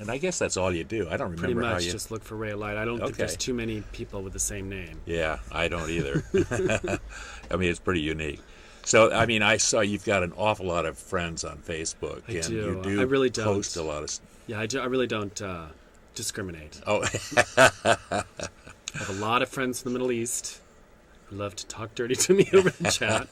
And I guess that's all you do. I don't Pretty remember how much you... just look for Raya Light. I don't think Okay. there's too many people with the same name. Yeah, I don't either. I mean, it's pretty unique. So, I mean, I saw you've got an awful lot of friends on Facebook. I and do. You do I really don't. post a lot of... Yeah, I really don't discriminate. Oh, I have a lot of friends from the Middle East who love to talk dirty to me over the chat.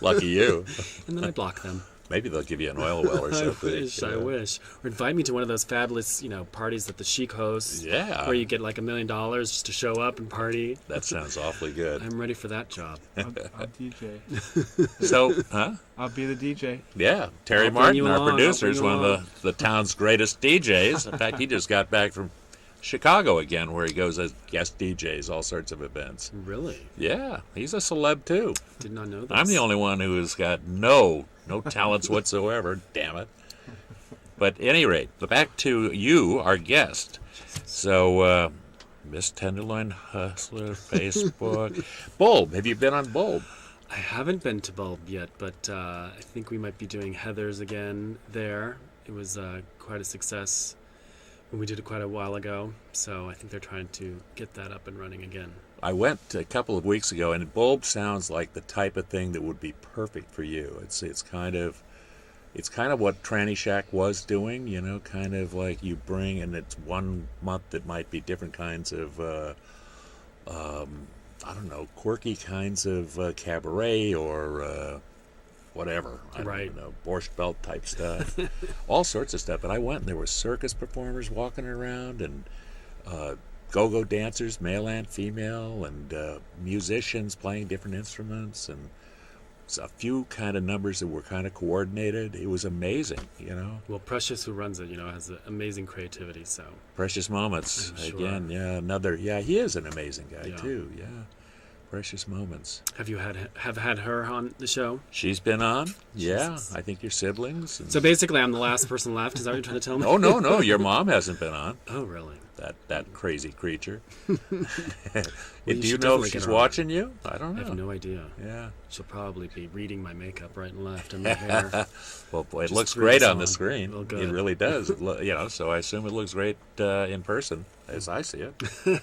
lucky you. And then I block them. Maybe they'll give you an oil well or something. I wish. Or invite me to one of those fabulous, parties that the Sheik hosts. Yeah. Where you get like $1 million just to show up and party. That sounds awfully good. I'm ready for that job. I'll DJ. So, huh? I'll be the DJ. Yeah. Terry I'll bring Martin, you our along, producer, I'll is bring you one of the town's greatest DJs. In fact, he just got back from Chicago again, where he goes as guest DJs, all sorts of events. Really? Yeah. He's a celeb, too. Did not know this. I'm the only one who has got no talents whatsoever, damn it. But at any rate, back to you, our guest. So, Miss Tenderloin Hustler, Facebook. Bulb, have you been on Bulb? I haven't been to Bulb yet, but I think we might be doing Heather's again there. It was quite a success when we did it quite a while ago, so I think they're trying to get that up and running again. I went a couple of weeks ago, and Bulb sounds like the type of thing that would be perfect for you. It's kind of what Tranny Shack was doing, kind of like you bring, and it's 1 month it might be different kinds of, I don't know, quirky kinds of cabaret or whatever. I don't know, Borscht Belt type stuff, all sorts of stuff. But I went, and there were circus performers walking around, and go-go dancers, male and female, and musicians playing different instruments, and a few kind of numbers that were kind of coordinated. It was amazing, Well, Precious, who runs it, has amazing creativity, so. Precious Moments, again, yeah, he is an amazing guy, too, yeah. Precious Moments. Have you had her on the show? She's been on, Jesus. yeah. I think your siblings. So basically, I'm the last person left. Is that what you're trying to tell me? Oh, no, your mom hasn't been on. Oh, really? That crazy creature. Well, Do you know if she's watching you? I don't know. I have no idea. Yeah. She'll probably be reading my makeup right and left and my hair. Well, boy, it Just looks through great the on the song. screen. Well, good. It really does. So I assume it looks great in person, as I see it.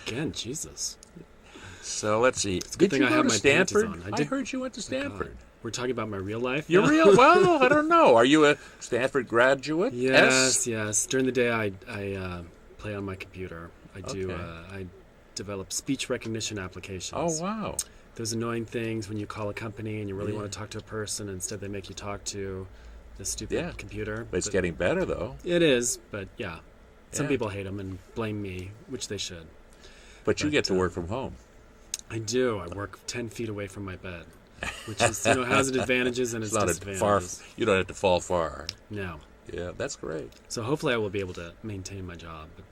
Again, Jesus. So let's see. It's a good Did thing you I go have to my Stanford? panties on. I heard you went to Stanford. God. We're talking about my real life. You're now? real? Well, I don't know. Are you a Stanford graduate? Yes. During the day, I play on my computer. I develop speech recognition applications. Oh, wow. Those annoying things when you call a company and you really want to talk to a person, instead they make you talk to the stupid computer. But it's getting better, though. It is, but some people hate them and blame me, which they should. But you get to work from home. I do. I work 10 feet away from my bed, which is, has its advantages and its disadvantages. You don't have to fall far. No. Yeah, that's great. So hopefully I will be able to maintain my job. But,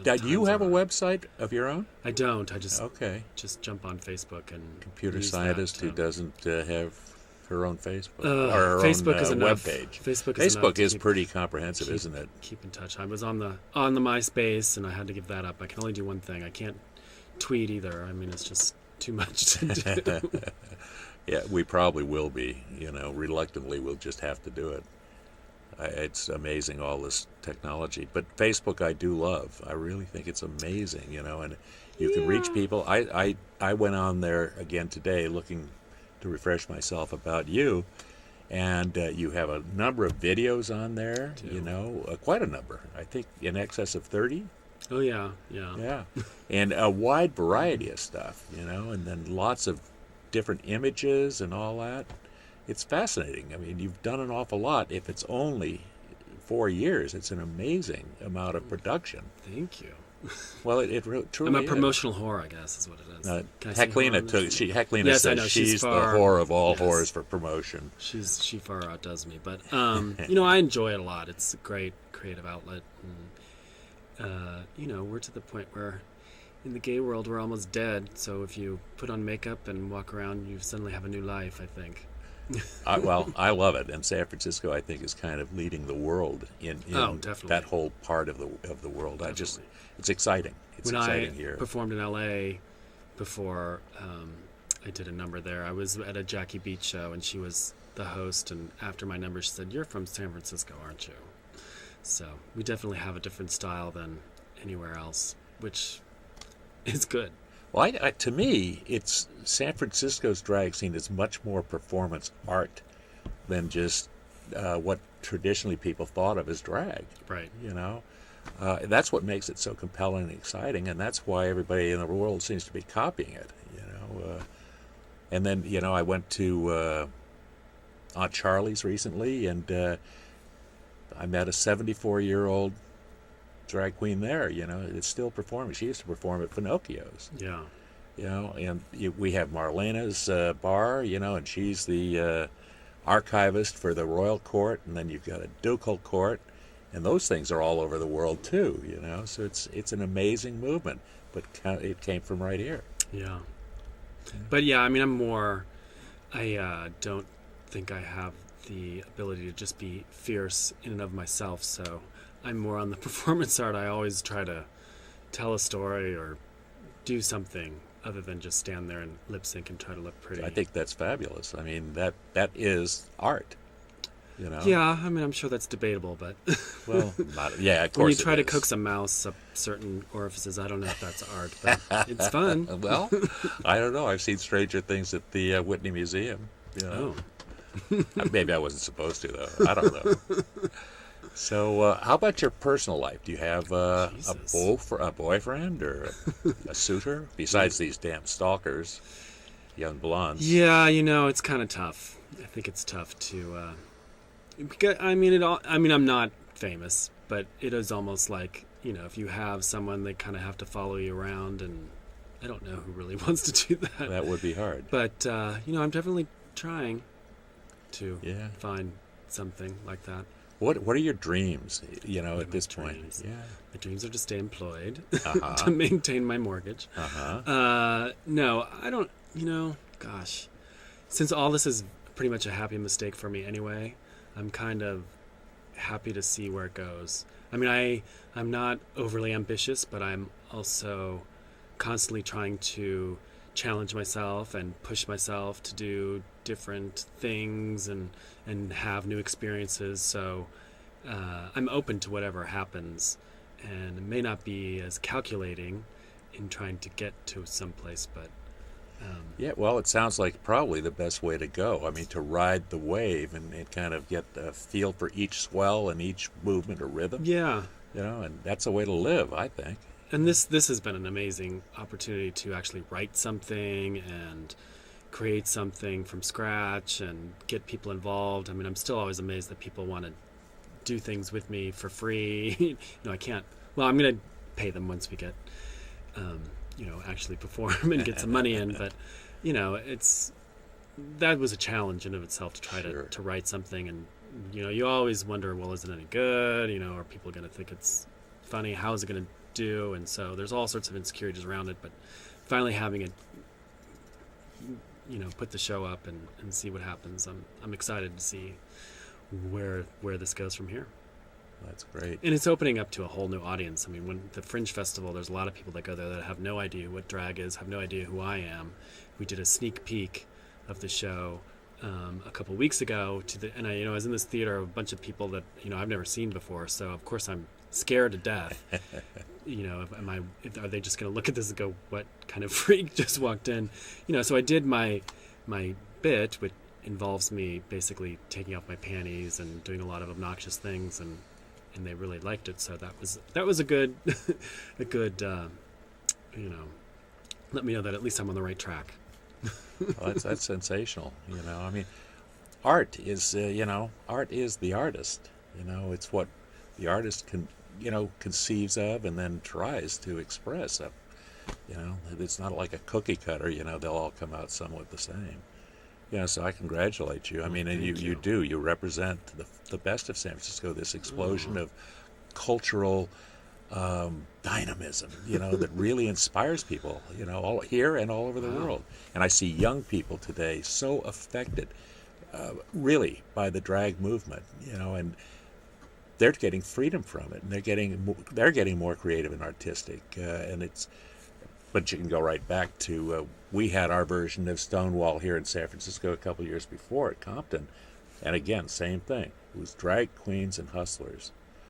Now, do you have a website of your own? I don't. I just jump on Facebook and computer scientist who doesn't have her own Facebook or her Facebook own is enough. webpage. Facebook is pretty comprehensive, isn't it? Keep in touch. I was on the MySpace and I had to give that up. I can only do one thing. I can't tweet either. I mean, it's just too much to do. Yeah, we probably will be. Reluctantly, we'll just have to do it. It's amazing, all this technology. But Facebook I do love. I really think it's amazing, and you can reach people. I went on there again today looking to refresh myself about you, and you have a number of videos on there, quite a number. I think in excess of 30. Oh, yeah. Yeah, and a wide variety of stuff, and then lots of different images and all that. It's fascinating. I mean, you've done an awful lot. If it's only 4 years, it's an amazing amount of production. Thank you. Well, it truly I'm a is. promotional whore, I guess, is what it is. Heclina yes, says she's the whore of all whores for promotion. She far outdoes me, but I enjoy it a lot. It's a great creative outlet, and we're to the point where in the gay world we're almost dead. So if you put on makeup and walk around, you suddenly have a new life, I think. I love it, and San Francisco, I think, is kind of leading the world in that whole part of the world. Definitely. It's exciting. It's exciting here. When I performed in L.A. before, I did a number there. I was at a Jackie Beach show, and she was the host. And after my number, she said, "You're from San Francisco, aren't you?" So we definitely have a different style than anywhere else, which is good. Well, to me, it's San Francisco's drag scene is much more performance art than just what traditionally people thought of as drag. Right. You know, that's what makes it so compelling and exciting, and that's why everybody in the world seems to be copying it. And then I went to Aunt Charlie's recently, and I met a 74-year-old drag queen there. It's still performing. She used to perform at Pinocchio's. Yeah. And we have Marlena's bar. And she's the archivist for the royal court, and then you've got a ducal court, and those things are all over the world too. So it's an amazing movement, but it came from right here. Yeah. But yeah, I mean, I don't think I have the ability to just be fierce in and of myself, so I'm more on the performance art. I always try to tell a story or do something other than just stand there and lip sync and try to look pretty. I think that's fabulous. I mean, that is art. Yeah, I mean, I'm sure that's debatable, but well, yeah, of course. When you try it to is. coax a mouse up certain orifices, I don't know if that's art, but it's fun. Well, I don't know. I've seen stranger things at the Whitney Museum. Oh. Maybe I wasn't supposed to, though. I don't know. So, how about your personal life? Do you have a boyfriend or a suitor besides these damn stalkers, young blondes? Yeah, it's kind of tough. I think it's tough to. I'm not famous, but it is almost like if you have someone, they kind of have to follow you around, and I don't know who really wants to do that. That would be hard. But I'm definitely trying to Yeah. find something like that. What are your dreams? At this point. Dreams? Yeah. My dreams are to stay employed, Uh-huh. to maintain my mortgage. Uh-huh. No, I don't. Gosh, since all this is pretty much a happy mistake for me anyway, I'm kind of happy to see where it goes. I mean, I'm not overly ambitious, but I'm also constantly trying to challenge myself and push myself to do different things and have new experiences. So I'm open to whatever happens, and it may not be as calculating in trying to get to someplace, but Yeah, well, it sounds like probably the best way to go. I mean, to ride the wave and kind of get a feel for each swell and each movement or rhythm. yeah. And that's a way to live, I think. And this has been an amazing opportunity to actually write something and create something from scratch and get people involved. I mean, I'm still always amazed that people want to do things with me for free. I can't. Well, I'm going to pay them once we get, actually perform and get some money in. But, that was a challenge in of itself to try Sure. to write something. And, you always wonder, well, is it any good? Are people going to think it's funny? How is it going to do? And so there's all sorts of insecurities around it. But finally having it, put the show up and see what happens. I'm excited to see where this goes from here. That's great. And it's opening up to a whole new audience. I mean, when the Fringe Festival, there's a lot of people that go there that have no idea what drag is, have no idea who I am. We did a sneak peek of the show a couple weeks ago and I was in this theater of a bunch of people that I've never seen before. So of course I'm scared to death. Are they just going to look at this and go, what kind of freak just walked in? So I did my bit, which involves me basically taking off my panties and doing a lot of obnoxious things, and they really liked it. So that was a good let me know that at least I'm on the right track. Well, that's sensational. I mean, art is the artist. It's what the artist conceives of and then tries to express. It's not like a cookie cutter. They'll all come out somewhat the same. So I congratulate you. I mean, and you represent the best of San Francisco. This explosion of cultural dynamism, that really inspires people, all here and all over the world. And I see young people today so affected, really, by the drag movement, and they're getting freedom from it, and they're getting more creative and artistic, but you can go right back to we had our version of Stonewall here in San Francisco a couple years before at Compton, and again, same thing. It was drag queens and hustlers.